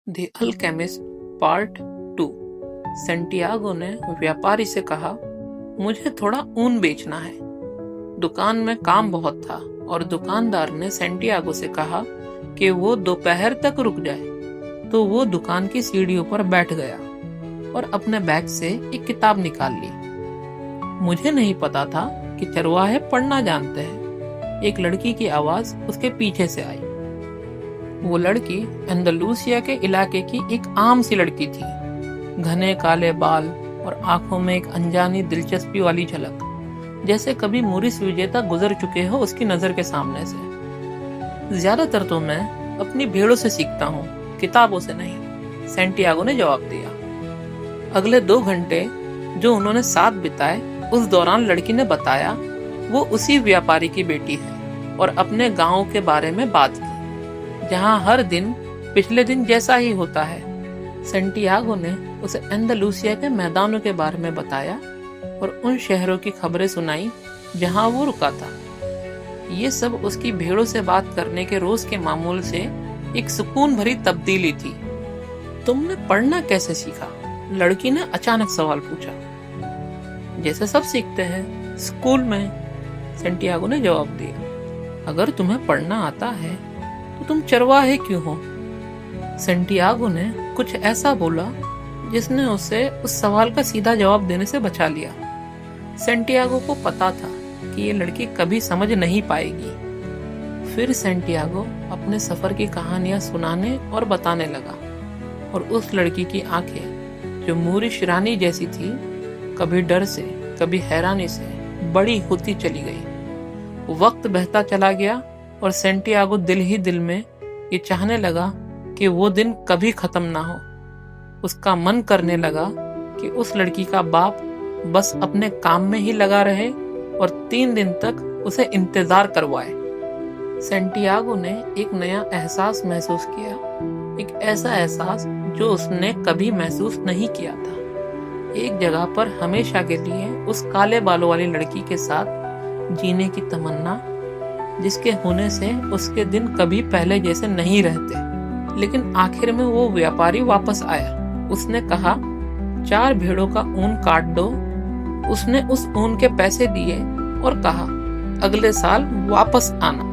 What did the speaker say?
The alchemist part 2। Santiago ने व्यापारी से कहा, मुझे थोड़ा ऊन बेचना है। दुकान में काम बहुत था और दुकानदार ने सेंटियागो से कहा कि वो दोपहर तक रुक जाए। तो वो दुकान की सीढ़ियों पर बैठ गया और अपने बैग से एक किताब निकाल ली। मुझे नहीं पता था कि चरवाहे पढ़ना जानते हैं। एक लड़की की आवाज उसके पीछे से आई। वो लड़की अंदालूसिया के इलाके की एक आम सी लड़की थी। घने काले बाल और आंखों में एक अनजानी दिलचस्पी वाली झलक, जैसे कभी मोरिस विजेता गुजर चुके हो उसकी नजर के सामने से। ज्यादातर तो मैं अपनी भेड़ों से सीखता हूँ, किताबों से नहीं, सेंटियागो ने जवाब दिया। अगले 2 घंटे जो उन्होंने साथ बिताए, उस दौरान लड़की ने बताया वो उसी व्यापारी की बेटी है और अपने गांव के बारे में बात की, जहां हर दिन पिछले दिन जैसा ही होता है। सेंटियागो ने उसे अंदालूसिया के मैदानों के बारे में बताया और उन शहरों की खबरें सुनाई जहां वो रुका था। ये सब उसकी भेड़ों से बात करने के रोज के मामूल से एक सुकून भरी तब्दीली थी। तुमने पढ़ना कैसे सीखा? लड़की ने अचानक सवाल पूछा। जैसे सब सीखते हैं, स्कूल में, सेंटियागो ने जवाब दिया। अगर तुम्हें पढ़ना आता है तो तुम चरवाहे क्यों हो? सेंटियागो ने कुछ ऐसा बोला जिसने उसे उस सवाल का सीधा जवाब देने से बचा लिया। सेंटियागो को पता था कि ये लड़की कभी समझ नहीं पाएगी। फिर सेंटियागो अपने सफर की कहानियां सुनाने और बताने लगा और उस लड़की की आंखें, जो मूरिश रानी जैसी थी, कभी डर से कभी हैरानी से बड़ी होती चली गई। वक्त बहता चला गया और सेंटियागो दिल ही दिल में ये चाहने लगा कि वो दिन कभी खत्म ना हो। उसका मन करने लगा कि उस लड़की का बाप बस अपने काम में ही लगा रहे और 3 दिन तक उसे इंतजार करवाए। सेंटियागो ने एक नया एहसास महसूस किया, एक ऐसा एहसास जो उसने कभी महसूस नहीं किया था। एक जगह पर हमेशा के लिए उस काले बालों वाली लड़की के साथ जीने की तमन्ना, जिसके होने से उसके दिन कभी पहले जैसे नहीं रहते। लेकिन आखिर में वो व्यापारी वापस आया। उसने कहा, 4 भेड़ों का ऊन काट दो। उसने उस ऊन के पैसे दिए और कहा, अगले साल वापस आना।